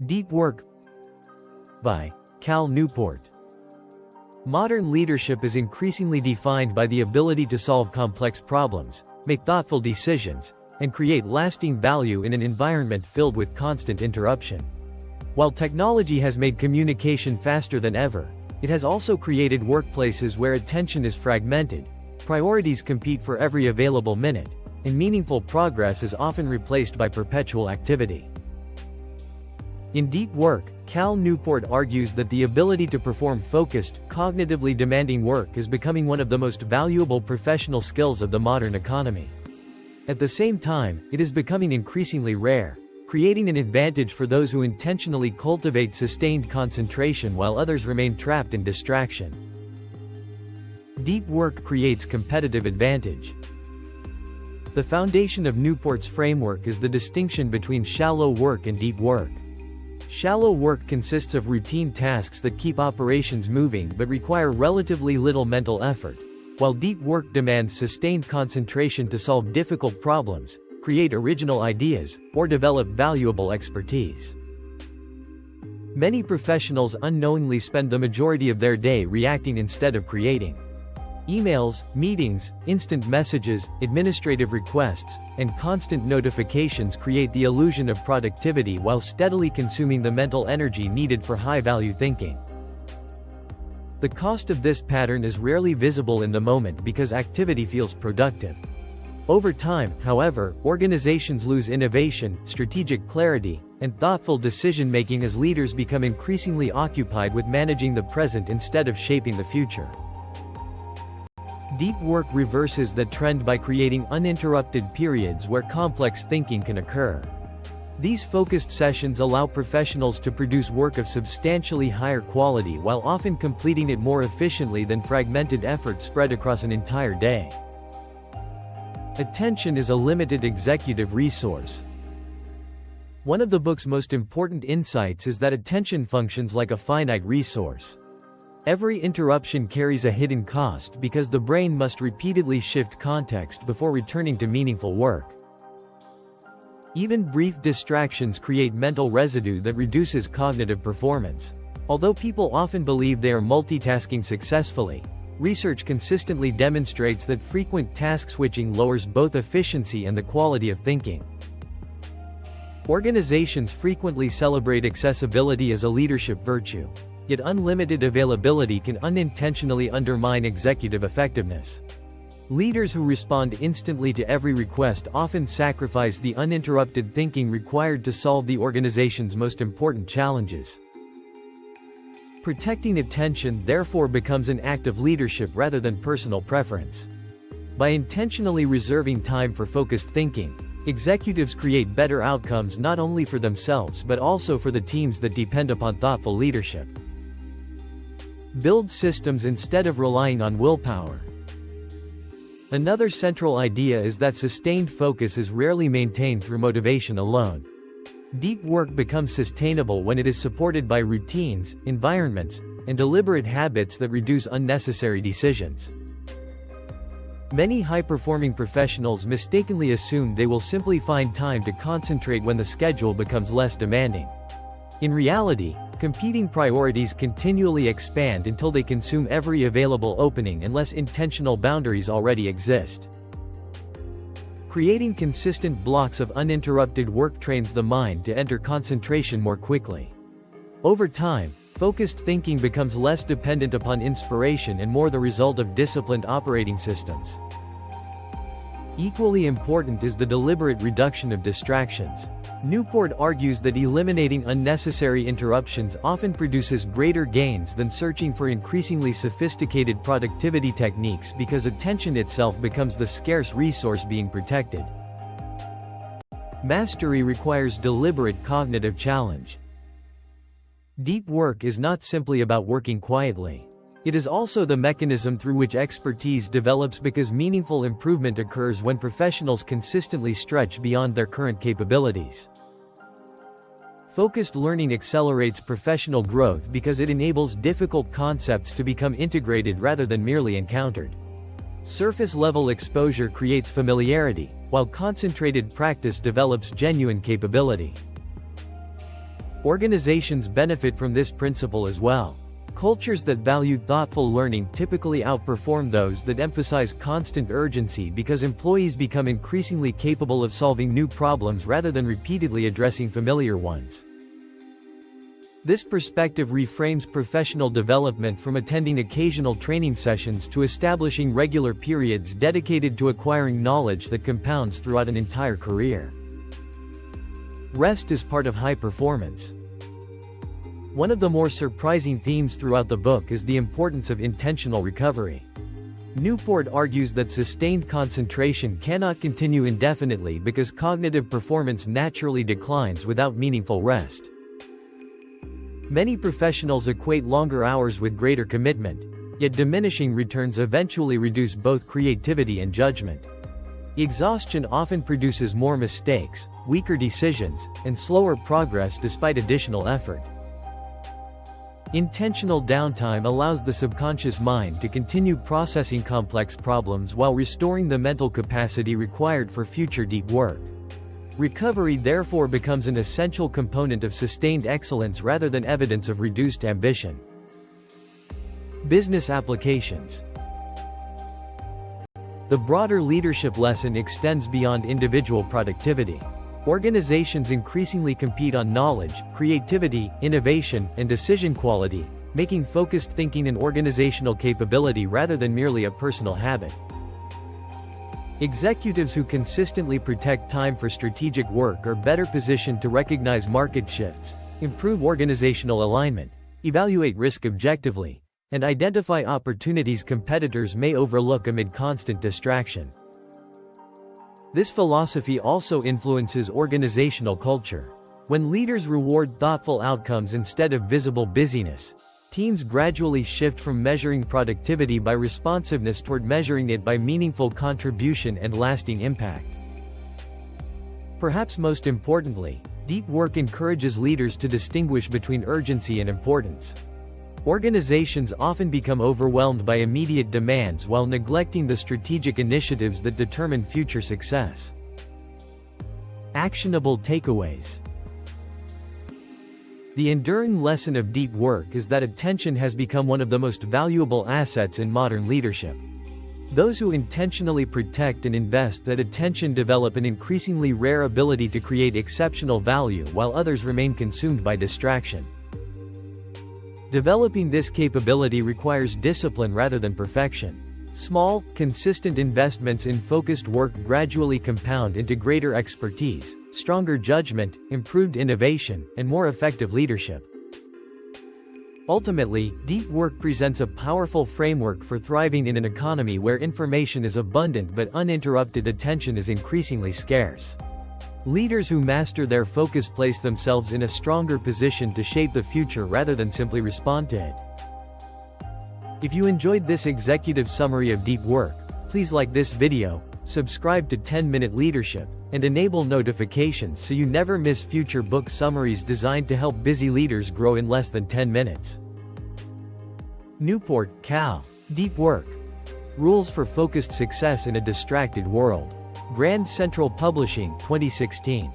Deep Work by Cal Newport. Modern leadership is increasingly defined by the ability to solve complex problems, make thoughtful decisions, and create lasting value in an environment filled with constant interruption. While technology has made communication faster than ever, it has also created workplaces where attention is fragmented, priorities compete for every available minute, and meaningful progress is often replaced by perpetual activity. In Deep Work, Cal Newport argues that the ability to perform focused, cognitively demanding work is becoming one of the most valuable professional skills of the modern economy. At the same time, it is becoming increasingly rare, creating an advantage for those who intentionally cultivate sustained concentration while others remain trapped in distraction. Deep work creates competitive advantage. The foundation of Newport's framework is the distinction between shallow work and deep work. Shallow work consists of routine tasks that keep operations moving but require relatively little mental effort, while deep work demands sustained concentration to solve difficult problems, create original ideas, or develop valuable expertise. Many professionals unknowingly spend the majority of their day reacting instead of creating. Emails, meetings, instant messages, administrative requests, and constant notifications create the illusion of productivity while steadily consuming the mental energy needed for high-value thinking. The cost of this pattern is rarely visible in the moment because activity feels productive. Over time, however, organizations lose innovation, strategic clarity, and thoughtful decision-making as leaders become increasingly occupied with managing the present instead of shaping the future. Deep work reverses that trend by creating uninterrupted periods where complex thinking can occur. These focused sessions allow professionals to produce work of substantially higher quality while often completing it more efficiently than fragmented effort spread across an entire day. Attention is a limited executive resource. One of the book's most important insights is that attention functions like a finite resource. Every interruption carries a hidden cost because the brain must repeatedly shift context before returning to meaningful work. Even brief distractions create mental residue that reduces cognitive performance. Although people often believe they are multitasking successfully, research consistently demonstrates that frequent task switching lowers both efficiency and the quality of thinking. Organizations frequently celebrate accessibility as a leadership virtue. Yet unlimited availability can unintentionally undermine executive effectiveness. Leaders who respond instantly to every request often sacrifice the uninterrupted thinking required to solve the organization's most important challenges. Protecting attention therefore becomes an act of leadership rather than personal preference. By intentionally reserving time for focused thinking, executives create better outcomes not only for themselves but also for the teams that depend upon thoughtful leadership. Build systems instead of relying on willpower. Another central idea is that sustained focus is rarely maintained through motivation alone. Deep work becomes sustainable when it is supported by routines, environments, and deliberate habits that reduce unnecessary decisions. Many high-performing professionals mistakenly assume they will simply find time to concentrate when the schedule becomes less demanding. In reality, competing priorities continually expand until they consume every available opening unless intentional boundaries already exist. Creating consistent blocks of uninterrupted work trains the mind to enter concentration more quickly. Over time, focused thinking becomes less dependent upon inspiration and more the result of disciplined operating systems. Equally important is the deliberate reduction of distractions. Newport argues that eliminating unnecessary interruptions often produces greater gains than searching for increasingly sophisticated productivity techniques because attention itself becomes the scarce resource being protected. Mastery requires deliberate cognitive challenge. Deep work is not simply about working quietly. It is also the mechanism through which expertise develops because meaningful improvement occurs when professionals consistently stretch beyond their current capabilities. Focused learning accelerates professional growth because it enables difficult concepts to become integrated rather than merely encountered. Surface-level exposure creates familiarity, while concentrated practice develops genuine capability. Organizations benefit from this principle as well. Cultures that value thoughtful learning typically outperform those that emphasize constant urgency because employees become increasingly capable of solving new problems rather than repeatedly addressing familiar ones. This perspective reframes professional development from attending occasional training sessions to establishing regular periods dedicated to acquiring knowledge that compounds throughout an entire career. Rest is part of high performance. One of the more surprising themes throughout the book is the importance of intentional recovery. Newport argues that sustained concentration cannot continue indefinitely because cognitive performance naturally declines without meaningful rest. Many professionals equate longer hours with greater commitment, yet diminishing returns eventually reduce both creativity and judgment. Exhaustion often produces more mistakes, weaker decisions, and slower progress despite additional effort. Intentional downtime allows the subconscious mind to continue processing complex problems while restoring the mental capacity required for future deep work. Recovery therefore becomes an essential component of sustained excellence rather than evidence of reduced ambition. Business applications. The broader leadership lesson extends beyond individual productivity. Organizations increasingly compete on knowledge, creativity, innovation, and decision quality, making focused thinking an organizational capability rather than merely a personal habit. Executives who consistently protect time for strategic work are better positioned to recognize market shifts, improve organizational alignment, evaluate risk objectively, and identify opportunities competitors may overlook amid constant distraction. This philosophy also influences organizational culture. When leaders reward thoughtful outcomes instead of visible busyness, teams gradually shift from measuring productivity by responsiveness toward measuring it by meaningful contribution and lasting impact. Perhaps most importantly, deep work encourages leaders to distinguish between urgency and importance. Organizations often become overwhelmed by immediate demands while neglecting the strategic initiatives that determine future success. Actionable takeaways. The enduring lesson of deep work is that attention has become one of the most valuable assets in modern leadership. Those who intentionally protect and invest that attention develop an increasingly rare ability to create exceptional value while others remain consumed by distraction. Developing this capability requires discipline rather than perfection. Small, consistent investments in focused work gradually compound into greater expertise, stronger judgment, improved innovation, and more effective leadership. Ultimately, deep work presents a powerful framework for thriving in an economy where information is abundant but uninterrupted attention is increasingly scarce. Leaders who master their focus place themselves in a stronger position to shape the future rather than simply respond to it. If you enjoyed this executive summary of deep work, please like this video, subscribe to 10-Minute Leadership, and enable notifications so you never miss future book summaries designed to help busy leaders grow in less than 10 minutes. Newport, Cal. Deep Work. Rules for Focused Success in a Distracted World. Grand Central Publishing, 2016.